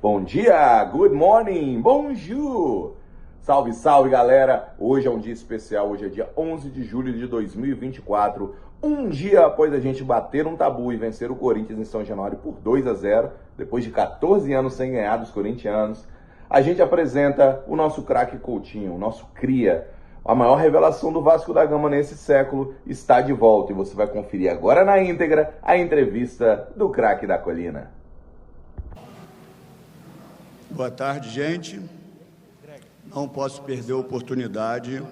Bom dia, good morning, bonjour. Salve, salve, galera. Hoje é um dia especial, hoje é dia 11 de julho de 2024. Um dia após a gente bater um tabu e vencer o Corinthians em São Januário por 2-0, depois de 14 anos sem ganhar dos corintianos, a gente apresenta o nosso craque Coutinho, o nosso cria. A maior revelação do Vasco da Gama nesse século está de volta e você vai conferir agora na íntegra a entrevista do craque da colina. Boa tarde, gente. Não posso perder a oportunidade.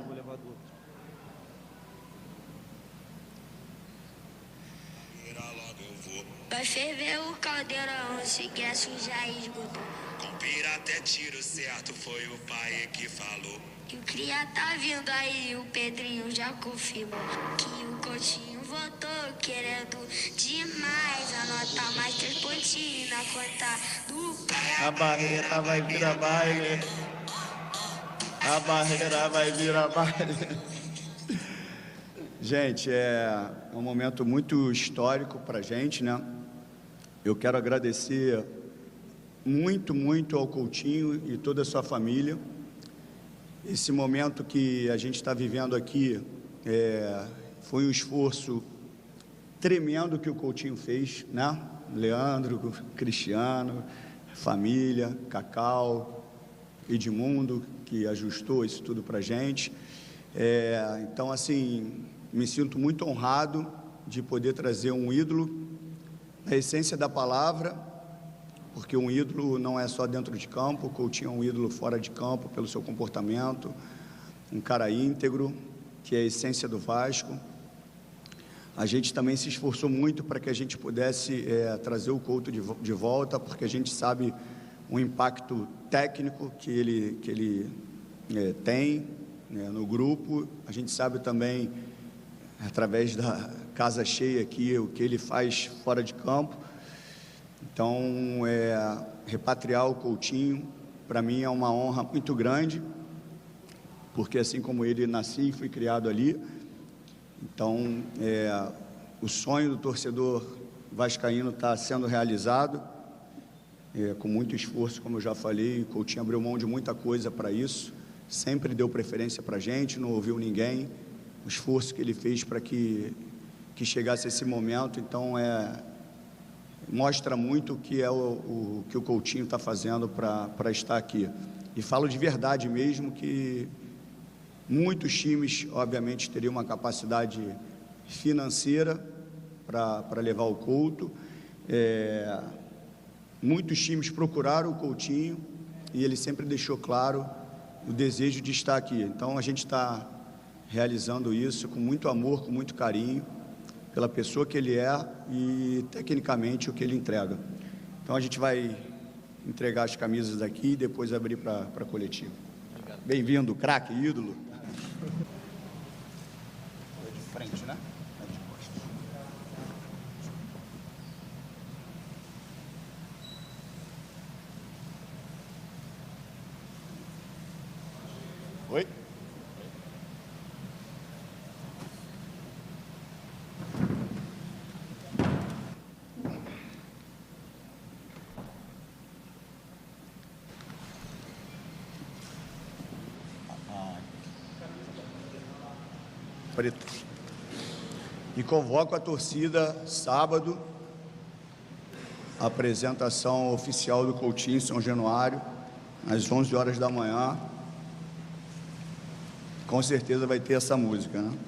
Vai ferver o caldeirão, se quer sujar esgoto. Com pira até tiro certo, foi o pai que falou. Que o cria tá vindo aí, o Pedrinho já confirmou. Que o Coutinho votou, querendo demais. Anota mais 3 pontinhos na conta do pai. A barreira vai virar baile. A barreira vai virar baile. Gente, é um momento muito histórico para a gente, né? Eu quero agradecer muito ao Coutinho e toda a sua família. Esse momento que a gente está vivendo aqui foi um esforço tremendo que o Coutinho fez, né? Leandro, Cristiano, família, Cacau, Edmundo, que ajustou isso tudo para a gente. Então, assim, me sinto muito honrado de poder trazer um ídolo na essência da palavra, porque um ídolo não é só dentro de campo. O Coutinho é um ídolo fora de campo pelo seu comportamento, um cara íntegro, que é a essência do Vasco. A gente também se esforçou muito para que a gente pudesse trazer o Couto de volta, porque a gente sabe o impacto técnico que ele tem, né, no grupo. A gente sabe também, através da casa cheia aqui, o que ele faz fora de campo. Então, repatriar o Coutinho, para mim, é uma honra muito grande, porque assim como ele, nasci e fui criado ali. Então, o sonho do torcedor vascaíno está sendo realizado, com muito esforço, como eu já falei. O Coutinho abriu mão de muita coisa para isso, sempre deu preferência para a gente, não ouviu ninguém. O esforço que ele fez para que chegasse esse momento, então, mostra muito o que o Coutinho está fazendo para estar aqui. E falo de verdade mesmo, que muitos times, obviamente, teriam uma capacidade financeira para levar o Couto. Muitos times procuraram o Coutinho e ele sempre deixou claro o desejo de estar aqui. Então, a gente está realizando isso com muito amor, com muito carinho, pela pessoa que ele é e, tecnicamente, o que ele entrega. Então, a gente vai entregar as camisas aqui e depois abrir para a coletiva. Bem-vindo, craque, ídolo. É de frente, né? É de costas. Oi? Preto. E convoco a torcida sábado, a apresentação oficial do Coutinho em São Januário, às 11 horas da manhã. Com certeza vai ter essa música, né?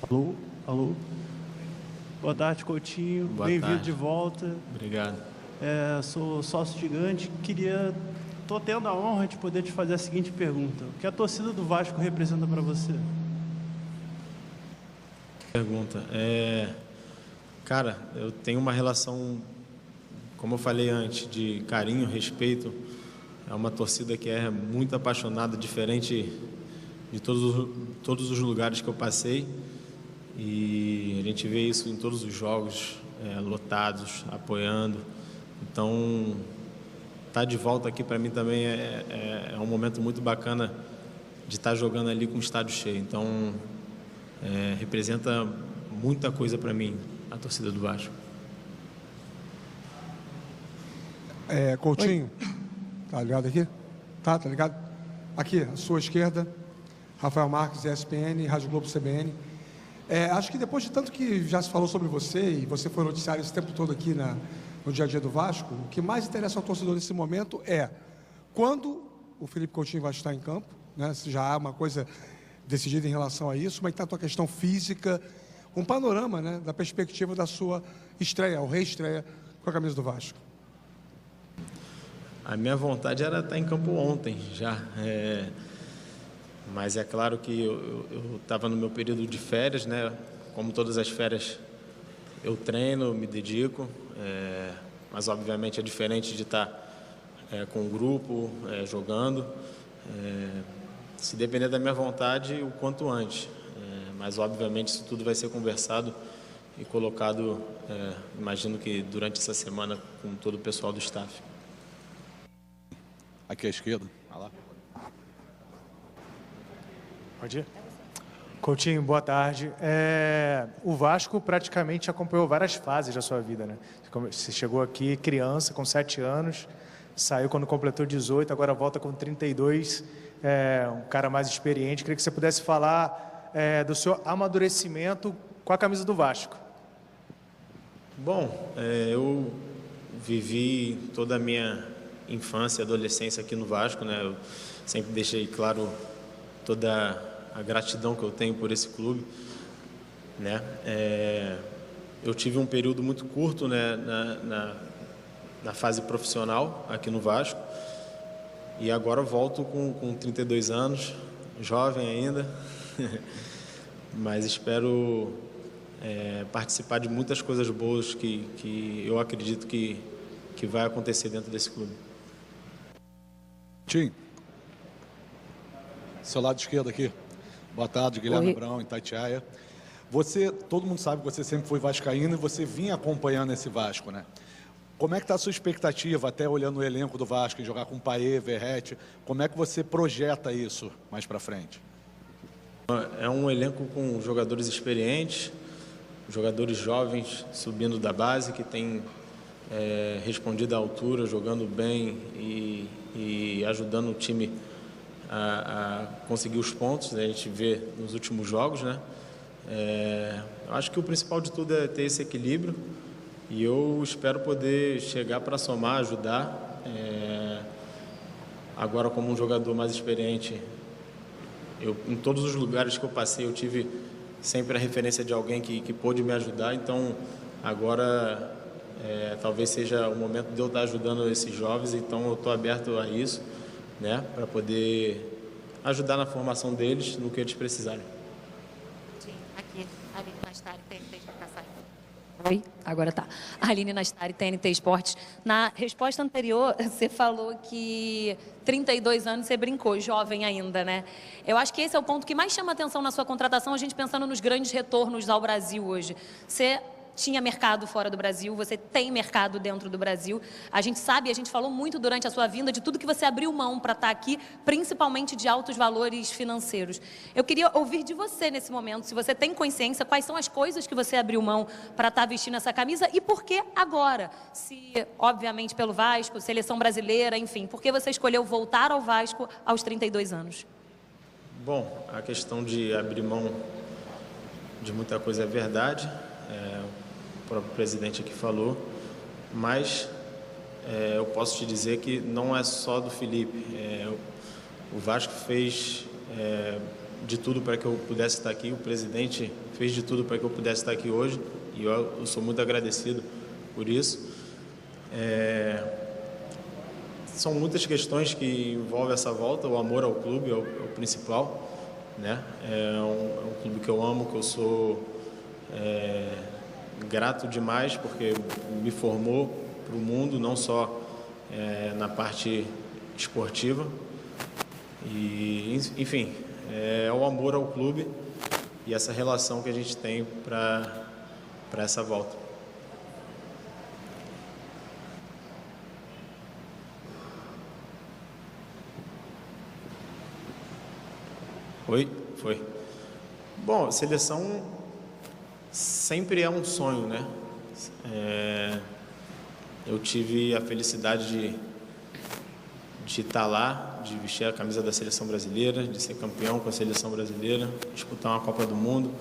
Alô, alô. Boa tarde, Coutinho. Bem-vindo de volta. Obrigado. Sou sócio gigante. Estou tendo a honra de poder te fazer a seguinte pergunta: o que a torcida do Vasco representa para você? Pergunta. Cara, eu tenho uma relação, como eu falei antes, de carinho, respeito é uma torcida que é muito apaixonada, diferente de todos os lugares que eu passei. E a gente vê isso em todos os jogos, lotados, apoiando. Então, estar de volta aqui para mim também é um momento muito bacana de estar jogando ali com o estádio cheio. Então, representa muita coisa para mim, a torcida do Vasco. Coutinho, tá ligado aqui? Tá ligado? Aqui, à sua esquerda, Rafael Marques, ESPN, Rádio Globo CBN. Acho que depois de tanto que já se falou sobre você, e você foi noticiário esse tempo todo aqui no dia a dia do Vasco, o que mais interessa ao torcedor nesse momento é quando o Felipe Coutinho vai estar em campo, né? Se já há uma coisa decidida em relação a isso, como é que está a tua questão física, um panorama, né, da perspectiva da sua estreia, ou reestreia com a camisa do Vasco. A minha vontade era estar em campo ontem já, mas é claro que eu estava no meu período de férias, né? Como todas as férias eu treino, me dedico, mas obviamente é diferente de estar com o grupo, jogando. Se depender da minha vontade, o quanto antes, mas obviamente isso tudo vai ser conversado e colocado, imagino que durante essa semana, com todo o pessoal do staff. Aqui à esquerda. Vai lá. Pode ir? Coutinho, boa tarde. O Vasco praticamente acompanhou várias fases da sua vida, né? Você chegou aqui criança, com 7 anos, saiu quando completou 18, agora volta com 32, um cara mais experiente. Queria que você pudesse falar do seu amadurecimento com a camisa do Vasco. Bom, eu vivi toda a minha infância e adolescência aqui no Vasco, né? Eu sempre deixei claro toda a gratidão que eu tenho por esse clube, né? Eu tive um período muito curto, né, na fase profissional aqui no Vasco, e agora volto com 32 anos, jovem ainda, mas espero participar de muitas coisas boas que eu acredito que vai acontecer dentro desse clube. Tim, seu lado esquerdo aqui. Boa tarde, Guilherme Brown, Itatiaia. Todo mundo sabe que você sempre foi vascaíno e você vinha acompanhando esse Vasco, né? Como é que está a sua expectativa, até olhando o elenco do Vasco, em jogar com Paê, Verratti? Como é que você projeta isso mais para frente? É um elenco com jogadores experientes, jogadores jovens subindo da base, que tem respondido à altura, jogando bem e ajudando o time a conseguir os pontos, né? A gente vê nos últimos jogos, né? Acho que o principal de tudo é ter esse equilíbrio, e eu espero poder chegar para somar, ajudar. Agora, como um jogador mais experiente, em todos os lugares que eu passei, eu tive sempre a referência de alguém que pôde me ajudar. Então, agora talvez seja o momento de eu estar ajudando esses jovens. Então, eu estou aberto a isso, né, para poder ajudar na formação deles, no que eles precisarem. Aqui, Aline Nastari, TNT Esportes. Oi, agora tá. Aline Nastari, TNT Esportes. Na resposta anterior, você falou que 32 anos, você brincou, jovem ainda, né? Eu acho que esse é o ponto que mais chama atenção na sua contratação, a gente pensando nos grandes retornos ao Brasil hoje. Você tinha mercado fora do Brasil, você tem mercado dentro do Brasil. A gente sabe, a gente falou muito durante a sua vinda de tudo que você abriu mão para estar aqui, principalmente de altos valores financeiros. Eu queria ouvir de você nesse momento, se você tem consciência, quais são as coisas que você abriu mão para estar vestindo essa camisa e por que agora? Se, obviamente, pelo Vasco, seleção brasileira, enfim, por que você escolheu voltar ao Vasco aos 32 anos? Bom, a questão de abrir mão de muita coisa é verdade. O próprio presidente aqui falou, mas eu posso te dizer que não é só do Felipe. O Vasco fez de tudo para que eu pudesse estar aqui, o presidente fez de tudo para que eu pudesse estar aqui hoje, e eu sou muito agradecido por isso. São muitas questões que envolvem essa volta. O amor ao clube é o principal, né? É um clube que eu amo, que eu sou grato demais, porque me formou para o mundo, não só na parte esportiva. E, enfim, é o amor ao clube e essa relação que a gente tem para essa volta. Oi? Foi. Bom, seleção sempre é um sonho, né? Eu tive a felicidade de estar lá, de vestir a camisa da seleção brasileira, de ser campeão com a seleção brasileira, disputar uma Copa do Mundo.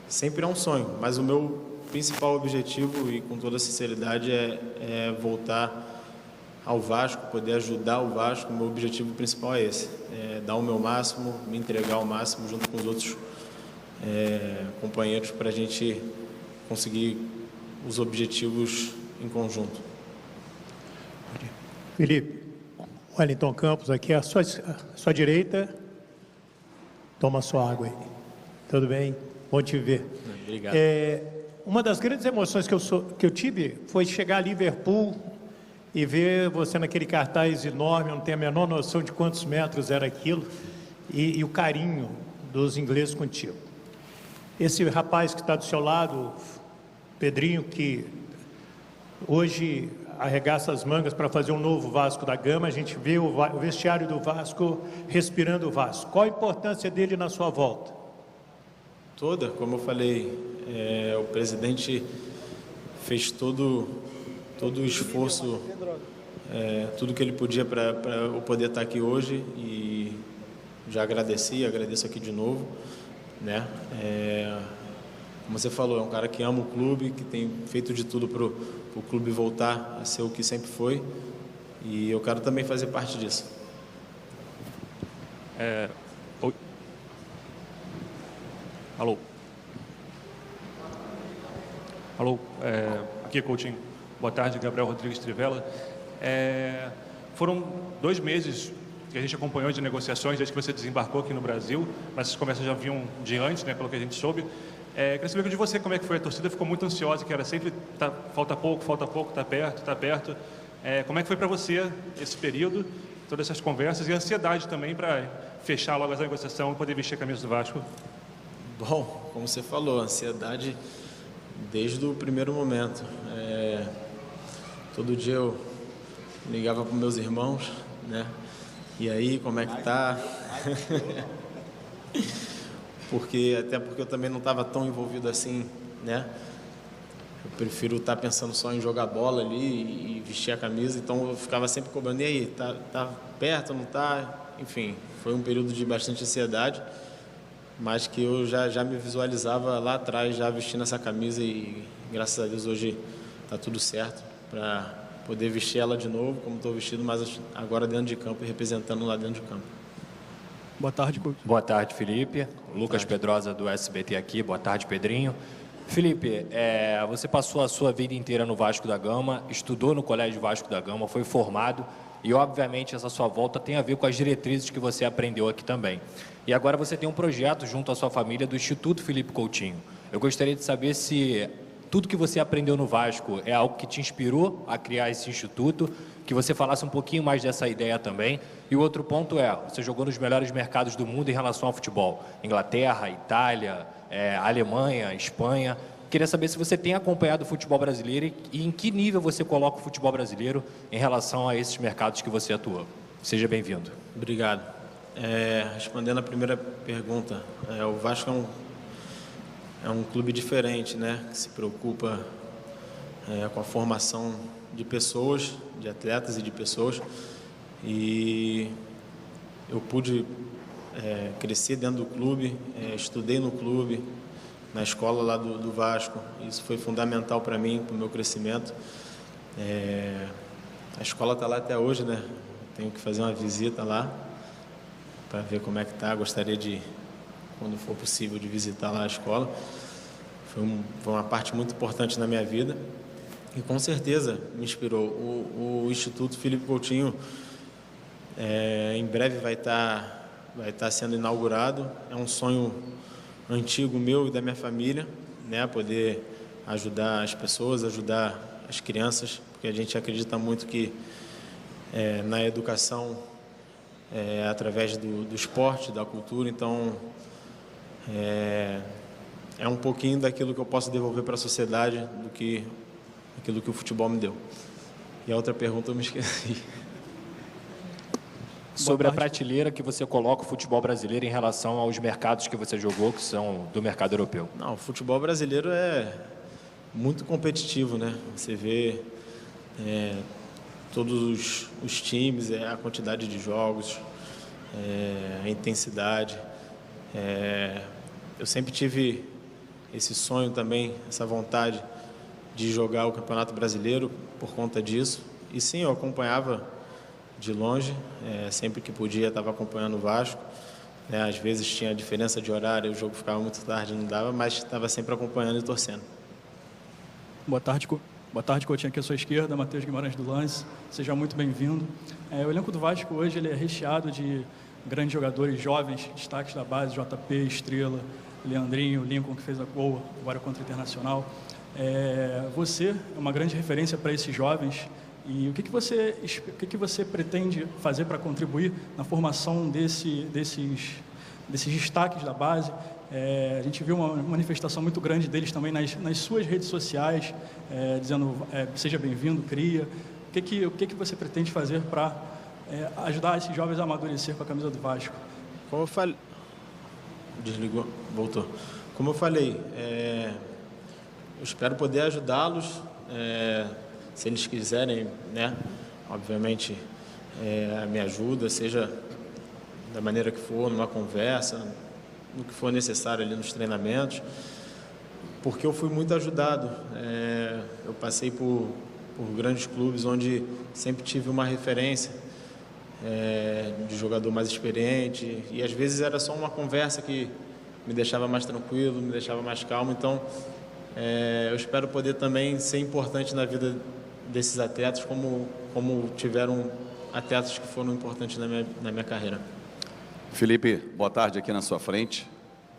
Sempre é um sonho, mas o meu principal objetivo, e com toda sinceridade, é voltar ao Vasco, poder ajudar o Vasco. O meu objetivo principal é esse, dar o meu máximo, me entregar ao máximo junto com os outros companheiros para a gente conseguir os objetivos em conjunto. Felipe, Wellington Campos aqui, à sua direita, toma sua água aí. Tudo bem? Bom te ver. Obrigado. Uma das grandes emoções que eu tive foi chegar a Liverpool e ver você naquele cartaz enorme, eu não tenho a menor noção de quantos metros era aquilo, e o carinho dos ingleses contigo. Esse rapaz que está do seu lado, Pedrinho, que hoje arregaça as mangas para fazer um novo Vasco da Gama, a gente vê o vestiário do Vasco respirando o Vasco. Qual a importância dele na sua volta? Toda, como eu falei, o presidente fez todo o esforço, tudo que ele podia para eu poder estar aqui hoje, e já agradeço aqui de novo, né? Como você falou, é um cara que ama o clube, que tem feito de tudo para o clube voltar a ser o que sempre foi, e eu quero também fazer parte disso. Oi. Alô? Alô? Aqui é Coutinho. Boa tarde, Gabriel Rodrigues Trivela. Foram 2 meses que a gente acompanhou de negociações desde que você desembarcou aqui no Brasil, mas essas conversas já vinham de antes, né, pelo que a gente soube. Queria saber de você como é que foi. A torcida ficou muito ansiosa, que era sempre falta pouco, está perto. Como é que foi para você esse período, todas essas conversas e a ansiedade também para fechar logo essa negociação e poder vestir a camisa do Vasco? Bom, como você falou, ansiedade desde o primeiro momento. Todo dia eu ligava para meus irmãos, né? E aí, como é que tá? Até porque eu também não estava tão envolvido assim, né? Eu prefiro estar pensando só em jogar bola ali e vestir a camisa, então eu ficava sempre cobrando, e aí, tá perto, não tá? Enfim, foi um período de bastante ansiedade, mas que eu já me visualizava lá atrás, já vestindo essa camisa, e graças a Deus hoje tá tudo certo para poder vestir ela de novo, como estou vestido, mas agora dentro de campo e representando lá dentro de campo. Boa tarde, Coutinho. Boa tarde, Felipe. Lucas Pedrosa, do SBT aqui. Boa tarde, Pedrinho. Felipe, você passou a sua vida inteira no Vasco da Gama, estudou no Colégio Vasco da Gama, foi formado e, obviamente, essa sua volta tem a ver com as diretrizes que você aprendeu aqui também. E agora você tem um projeto junto à sua família do Instituto Felipe Coutinho. Eu gostaria de saber se tudo que você aprendeu no Vasco é algo que te inspirou a criar esse instituto, que você falasse um pouquinho mais dessa ideia também. E o outro ponto você jogou nos melhores mercados do mundo em relação ao futebol. Inglaterra, Itália, Alemanha, Espanha. Queria saber se você tem acompanhado o futebol brasileiro e em que nível você coloca o futebol brasileiro em relação a esses mercados que você atua. Seja bem-vindo. Obrigado. Respondendo a primeira pergunta, o Vasco é um clube diferente, né? Que se preocupa com a formação de pessoas, de atletas e de pessoas. E eu pude crescer dentro do clube, estudei no clube, na escola lá do Vasco. Isso foi fundamental para mim, para o meu crescimento. A escola está lá até hoje, né? Tenho que fazer uma visita lá para ver como é que está. Gostaria de, quando for possível, de visitar lá a escola. Foi uma parte muito importante na minha vida e com certeza me inspirou. O Instituto Felipe Coutinho em breve vai estar sendo inaugurado. É um sonho antigo meu e da minha família, né? Poder ajudar as pessoas, ajudar as crianças, porque a gente acredita muito que na educação, através do esporte, da cultura. Então, é um pouquinho daquilo que eu posso devolver para a sociedade aquilo que o futebol me deu. E a outra pergunta eu me esqueci. Sobre a prateleira que você coloca o futebol brasileiro em relação aos mercados que você jogou, que são do mercado europeu. Não, o futebol brasileiro é muito competitivo, né? Você vê todos os times, a quantidade de jogos, a intensidade. Eu sempre tive esse sonho também, essa vontade de jogar o Campeonato Brasileiro por conta disso. E sim, eu acompanhava de longe, sempre que podia estava acompanhando o Vasco. Às vezes tinha diferença de horário, o jogo ficava muito tarde, não dava, mas estava sempre acompanhando e torcendo. Boa tarde, Coutinho, aqui à sua esquerda, Matheus Guimarães do Lance, seja muito bem-vindo. O elenco do Vasco hoje ele é recheado de grandes jogadores jovens, destaques da base, JP, Estrela, Leandrinho, Lincoln, que fez a gol agora contra o Internacional. Você é uma grande referência para esses jovens. E o que você pretende fazer para contribuir na formação desses destaques da base? A gente viu uma manifestação muito grande deles também nas suas redes sociais, dizendo seja bem-vindo, cria. O que você pretende fazer para ajudar esses jovens a amadurecer com a camisa do Vasco? Como eu falei... Desligou, voltou. Como eu falei, eu espero poder ajudá-los. Se eles quiserem, né, obviamente, a minha ajuda, seja da maneira que for, numa conversa, no que for necessário ali nos treinamentos, porque eu fui muito ajudado. Eu passei por grandes clubes onde sempre tive uma referência de jogador mais experiente, e às vezes era só uma conversa que me deixava mais tranquilo, me deixava mais calmo. Então, eu espero poder também ser importante na vida desses atletas, como tiveram atletas que foram importantes na minha carreira. Felipe, boa tarde aqui na sua frente.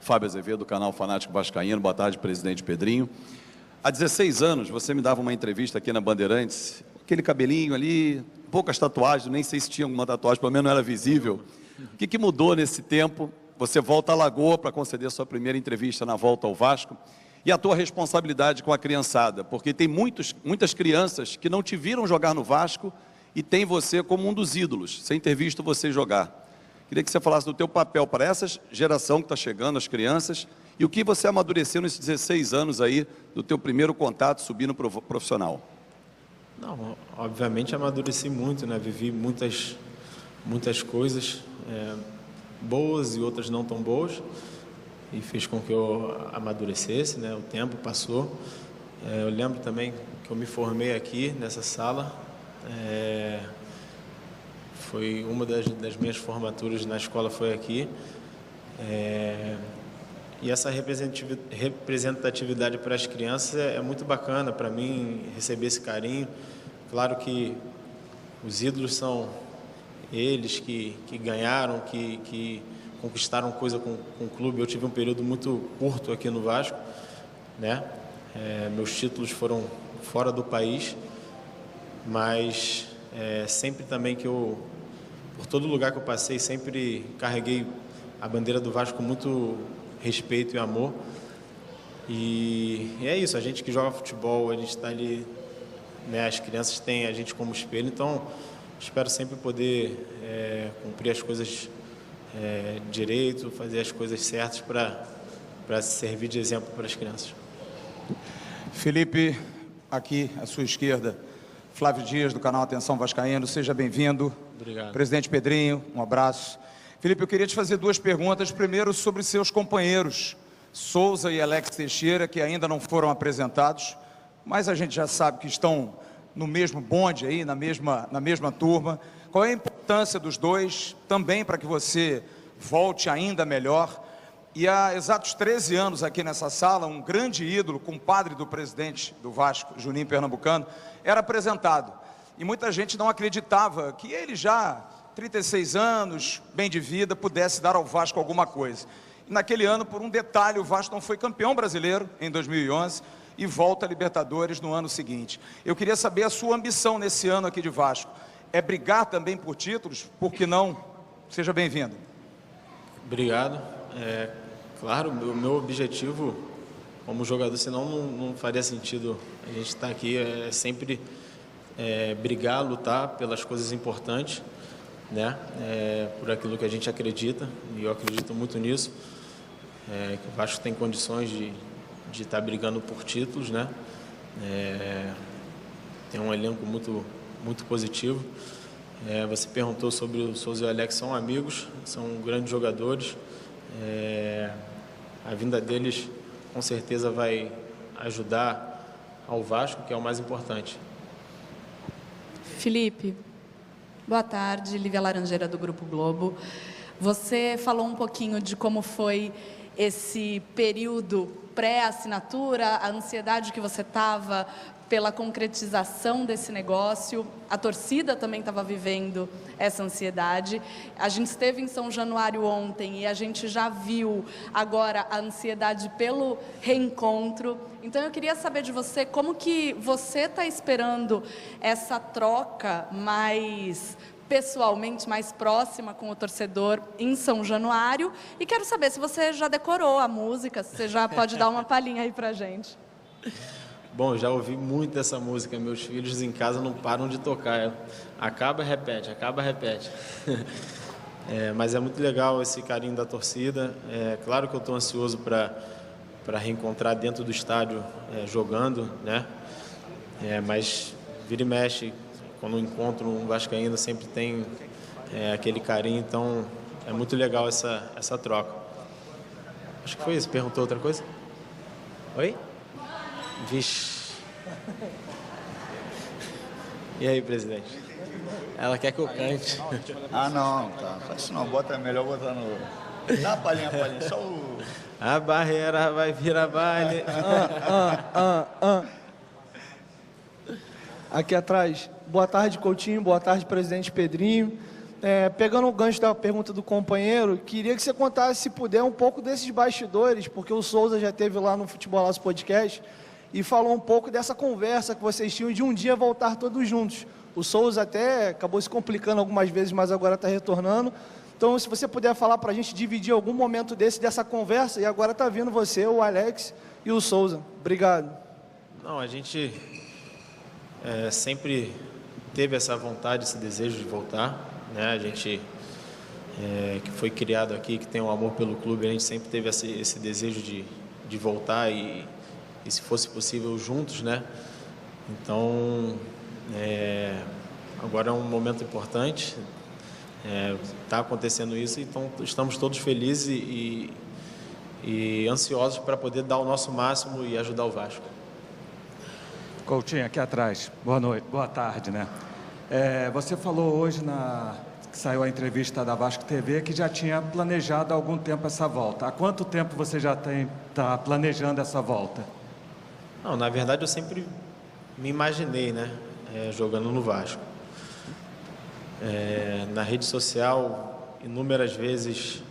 Fábio Azevedo, do canal Fanático Vascaíno. Boa tarde, presidente Pedrinho. Há 16 anos, você me dava uma entrevista aqui na Bandeirantes, aquele cabelinho ali, poucas tatuagens, nem sei se tinha alguma tatuagem, pelo menos não era visível. O que mudou nesse tempo? Você volta à Lagoa para conceder sua primeira entrevista na volta ao Vasco. E a tua responsabilidade com a criançada, porque tem muitas crianças que não te viram jogar no Vasco e tem você como um dos ídolos, sem ter visto você jogar. Queria que você falasse do teu papel para essa geração que está chegando, as crianças, e o que você amadureceu nesses 16 anos aí do teu primeiro contato subindo para o profissional. Não, obviamente amadureci muito, né? Vivi muitas coisas boas e outras não tão boas, e fez com que eu amadurecesse, né? O tempo passou. Eu lembro também que eu me formei aqui nessa sala. Foi uma das minhas formaturas na escola, foi aqui. E essa representatividade para as crianças é muito bacana para mim, receber esse carinho. Claro que os ídolos são eles que ganharam, que conquistaram coisa com o clube. Eu tive um período muito curto aqui no Vasco, né? Meus títulos foram fora do país, mas sempre também por todo lugar que eu passei, sempre carreguei a bandeira do Vasco com muito respeito e amor. E é isso, a gente que joga futebol, a gente está ali, né? As crianças têm a gente como espelho, então espero sempre poder cumprir as coisas direito, fazer as coisas certas para servir de exemplo para as crianças. Felipe, aqui à sua esquerda, Flávio Dias, do canal Atenção Vascaíno, seja bem-vindo. Obrigado. Presidente Pedrinho, um abraço. Felipe, eu queria te fazer duas perguntas. Primeiro, sobre seus companheiros, Souza e Alex Teixeira, que ainda não foram apresentados, mas a gente já sabe que estão no mesmo bonde aí, na mesma turma. Qual é a importância dos dois, também para que você volte ainda melhor? E há exatos 13 anos aqui nessa sala, um grande ídolo, compadre do presidente do Vasco, Juninho Pernambucano, era apresentado. E muita gente não acreditava que ele já, 36 anos, bem de vida, pudesse dar ao Vasco alguma coisa. E naquele ano, por um detalhe, o Vasco não foi campeão brasileiro em 2011 e volta a Libertadores no ano seguinte. Eu queria saber a sua ambição nesse ano aqui de Vasco. é brigar também por títulos, por que não? Seja bem-vindo. Obrigado. Claro, o meu objetivo como jogador, senão não faria sentido a gente estar aqui, é sempre brigar, lutar pelas coisas importantes, né? Por aquilo que a gente acredita, e eu acredito muito nisso, que o Vasco tem condições de estar brigando por títulos, né? Tem um elenco muito positivo. Você perguntou sobre o Souza e o Alex, são amigos, são grandes jogadores. A vinda deles com certeza vai ajudar ao Vasco, que é o mais importante. Felipe, boa tarde, Lívia Laranjeira do Grupo Globo. Você falou um pouquinho de como foi esse período pré-assinatura, a ansiedade que você estava pela concretização desse negócio, a torcida também estava vivendo essa ansiedade. A gente esteve em São Januário ontem e a gente já viu agora a ansiedade pelo reencontro. Então eu queria saber de você como que você está esperando essa troca mais pessoalmente, mais próxima com o torcedor em São Januário, e quero saber se você já decorou a música, se você já pode dar uma palhinha aí pra gente. Bom, já ouvi muito essa música, meus filhos em casa não param de tocar, acaba e repete, mas é muito legal esse carinho da torcida. Claro que eu estou ansioso para reencontrar dentro do estádio jogando, né? Mas vira e mexe, quando encontro um vascaíno sempre tem aquele carinho, então é muito legal essa troca. Acho que foi isso. Perguntou outra coisa? Oi? Vixe. E aí, presidente? Ela quer que eu cante. Não, tá. Faz isso não, melhor botar no... Dá a palhinha, só o... A barreira vai virar baile. Aqui atrás, boa tarde, Coutinho, boa tarde, presidente Pedrinho. Pegando o gancho da pergunta do companheiro, queria que você contasse, se puder, um pouco desses bastidores, porque o Souza já esteve lá no Futebolaço Podcast e falou um pouco dessa conversa que vocês tinham de um dia voltar todos juntos. O Souza até acabou se complicando algumas vezes, mas agora está retornando. Então, se você puder falar para a gente, dividir algum momento dessa conversa, e agora está vindo você, o Alex e o Souza. Obrigado. Não, a gente sempre teve essa vontade, esse desejo de voltar, né? A gente que foi criado aqui, que tem um amor pelo clube, a gente sempre teve esse desejo de voltar e se fosse possível juntos, né? Então agora é um momento importante, está acontecendo isso, então estamos todos felizes e ansiosos para poder dar o nosso máximo e ajudar o Vasco. Coutinho, aqui atrás. Boa noite, boa tarde, né? Você falou hoje, que saiu a entrevista da Vasco TV, que já tinha planejado há algum tempo essa volta. Há quanto tempo você já está planejando essa volta? Não, na verdade eu sempre me imaginei, né, jogando no Vasco. Na rede social, inúmeras vezes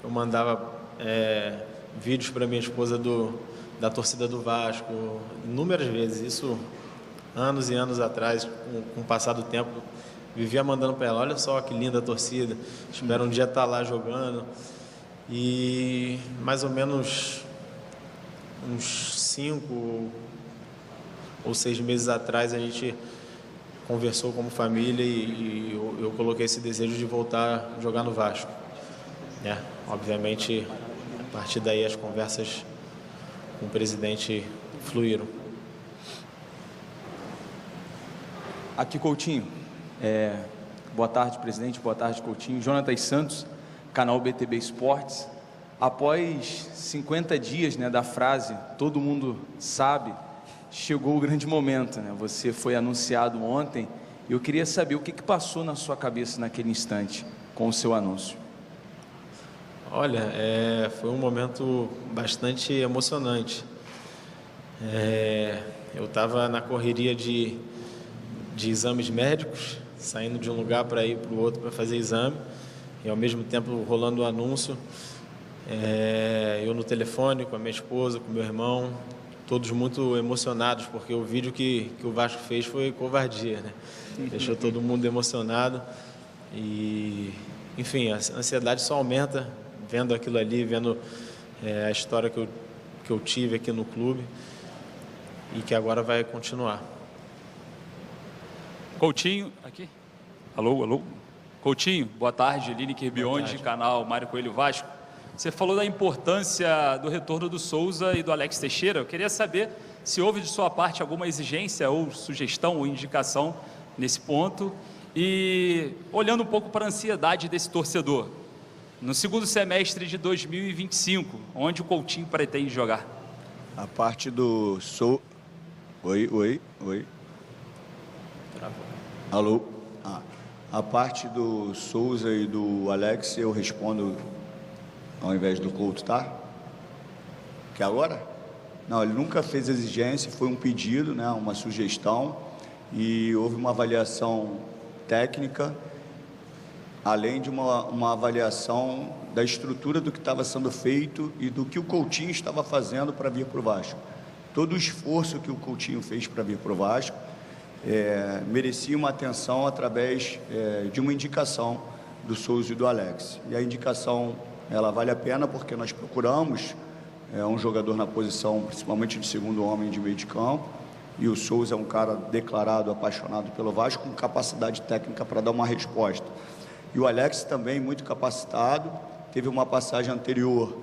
eu mandava vídeos para minha esposa da torcida do Vasco, inúmeras vezes, isso anos e anos atrás, com o passar do tempo, vivia mandando para ela, olha só que linda a torcida, espero um dia estar lá jogando. E mais ou menos uns 5 ou 6 meses atrás a gente conversou como família e eu coloquei esse desejo de voltar a jogar no Vasco, né? Obviamente, a partir daí as conversas com o presidente fluíram. Aqui, Coutinho. Boa tarde, presidente. Boa tarde, Coutinho. Jonatas Santos, canal BTB Esportes. Após 50 dias, né, da frase "todo mundo sabe", chegou o grande momento, né? Você foi anunciado ontem e eu queria saber o que passou na sua cabeça naquele instante com o seu anúncio. Olha, foi um momento bastante emocionante. Eu estava na correria de exames médicos, saindo de um lugar para ir para o outro para fazer exame, e ao mesmo tempo rolando o anúncio. Eu no telefone com a minha esposa, com meu irmão, todos muito emocionados, porque o vídeo que o Vasco fez foi covardia, né? Deixou todo mundo emocionado e, enfim, a ansiedade só aumenta vendo aquilo ali, vendo a história que eu tive aqui no clube e que agora vai continuar. Coutinho, aqui. Alô, alô. Coutinho, boa tarde. Lineker Bionde, canal Mário Coelho Vasco. Você falou da importância do retorno do Souza e do Alex Teixeira. Eu queria saber se houve de sua parte alguma exigência ou sugestão ou indicação nesse ponto. E olhando um pouco para a ansiedade desse torcedor, no segundo semestre de 2025, onde o Coutinho pretende jogar? A parte do Oi. Alô? A parte do Souza e do Alex eu respondo ao invés do Couto, tá? Que agora? Não, ele nunca fez exigência, foi um pedido, né, uma sugestão, e houve uma avaliação técnica, além de uma avaliação da estrutura do que estava sendo feito e do que o Coutinho estava fazendo para vir para o Vasco. Todo o esforço que o Coutinho fez para vir para o Vasco merecia uma atenção através de uma indicação do Souza e do Alex. E a indicação, ela vale a pena porque nós procuramos um jogador na posição, principalmente de segundo homem de meio de campo, e o Souza é um cara declarado, apaixonado pelo Vasco, com capacidade técnica para dar uma resposta. E o Alex também muito capacitado, teve uma passagem anterior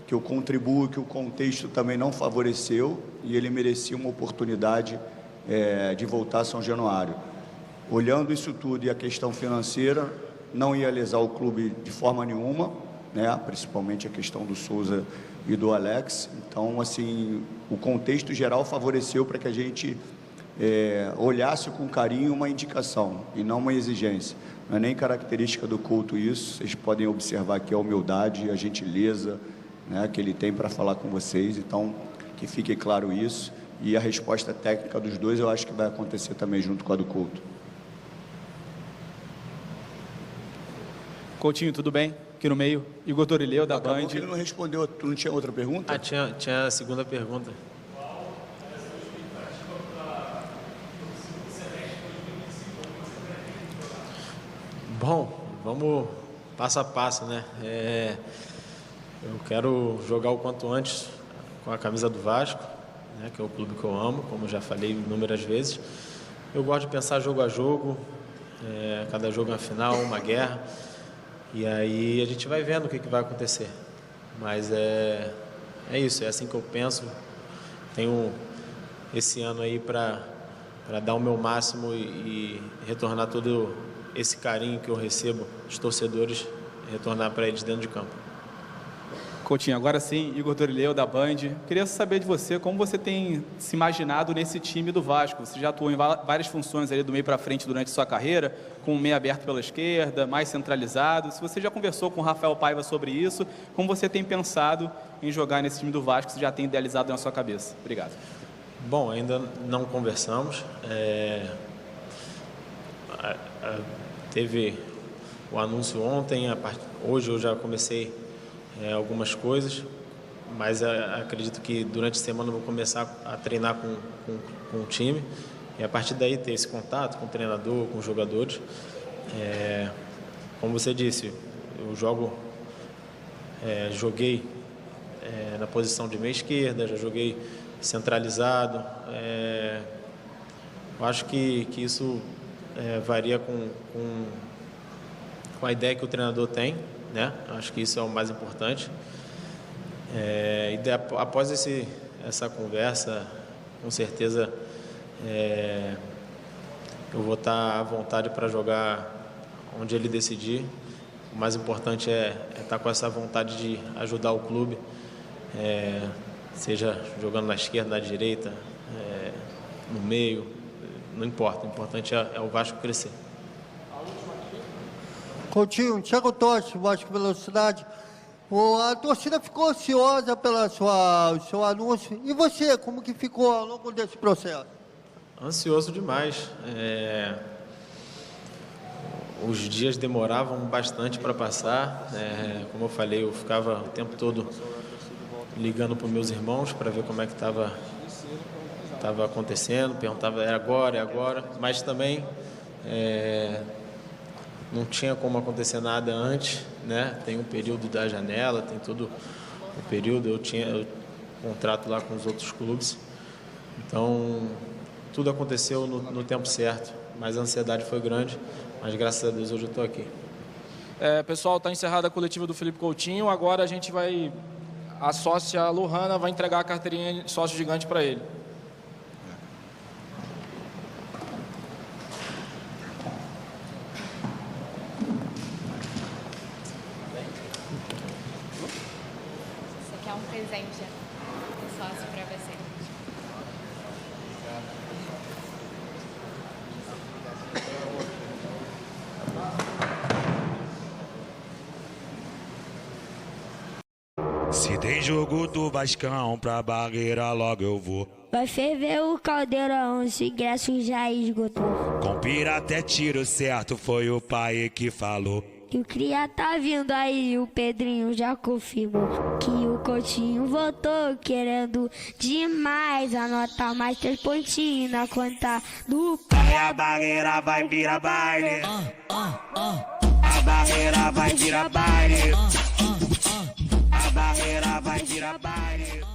que eu contribuo, que o contexto também não favoreceu, e ele merecia uma oportunidade de voltar a São Januário. Olhando isso tudo e a questão financeira, não ia lesar o clube de forma nenhuma, né? Principalmente a questão do Souza e do Alex. Então, assim, o contexto geral favoreceu para que a gente olhasse com carinho uma indicação e não uma exigência. Não é nem característica do Couto isso, vocês podem observar aqui a humildade, a gentileza, né, que ele tem para falar com vocês, então que fique claro isso, e a resposta técnica dos dois eu acho que vai acontecer também junto com a do Couto. Coutinho, tudo bem? Aqui no meio, Igor Dorileu, da Band. Ele não respondeu, tu não tinha outra pergunta? Tinha a segunda pergunta. Bom, vamos passo a passo, né? Eu quero jogar o quanto antes com a camisa do Vasco, né, que é o clube que eu amo, como já falei inúmeras vezes. Eu gosto de pensar jogo a jogo, cada jogo é uma final, uma guerra, e aí a gente vai vendo o que vai acontecer. Mas é isso, é assim que eu penso. Tenho esse ano aí para dar o meu máximo e retornar todo esse carinho que eu recebo dos torcedores, retornar para eles dentro de campo. Coutinho, agora sim, Igor Dorileu, da Band. Queria saber de você, como você tem se imaginado nesse time do Vasco? Você já atuou em várias funções ali do meio para frente durante a sua carreira, com o meio aberto pela esquerda, mais centralizado. Se você já conversou com o Rafael Paiva sobre isso, como você tem pensado em jogar nesse time do Vasco, que você já tem idealizado na sua cabeça? Obrigado. Bom, ainda não conversamos. Teve o anúncio ontem, hoje eu já comecei algumas coisas, mas acredito que durante a semana eu vou começar a treinar com o time e a partir daí ter esse contato com o treinador, com os jogadores. Como você disse, eu joguei na posição de meia esquerda, já joguei centralizado. Eu acho que isso varia com a ideia que o treinador tem, né? Acho que isso é o mais importante. E após essa conversa, com certeza eu vou estar à vontade para jogar onde ele decidir. O mais importante é estar com essa vontade de ajudar o clube, seja jogando na esquerda, na direita, no meio, não importa. O importante é o Vasco crescer. Coutinho, Thiago Totti, Vasco Velocidade. A torcida ficou ansiosa pelo seu anúncio. E você, como que ficou ao longo desse processo? Ansioso demais. Os dias demoravam bastante para passar. Como eu falei, eu ficava o tempo todo ligando para os meus irmãos para ver como é que estava estava acontecendo, perguntava, é agora, mas também não tinha como acontecer nada antes, né? Tem um período da janela, tem todo o período, eu tinha contrato lá com os outros clubes, então tudo aconteceu no tempo certo, mas a ansiedade foi grande, mas graças a Deus hoje eu estou aqui. Pessoal, está encerrada a coletiva do Felipe Coutinho, agora a gente vai, a sócia Lohana vai entregar a carteirinha de sócio gigante para ele. Você quer um presente de sócio para você? Se tem jogo do Vascão pra Barreira, logo eu vou. Vai ferver o caldeirão, os ingressos já esgotou. Com pira até tiro certo, foi o pai que falou. E o Cria tá vindo aí, o Pedrinho já confirmou que o Coutinho voltou querendo demais. Anota mais 3 pontinhos na conta do pai. A Barreira vai virar baile. A Barreira vai virar baile. A Barreira vai virar baile.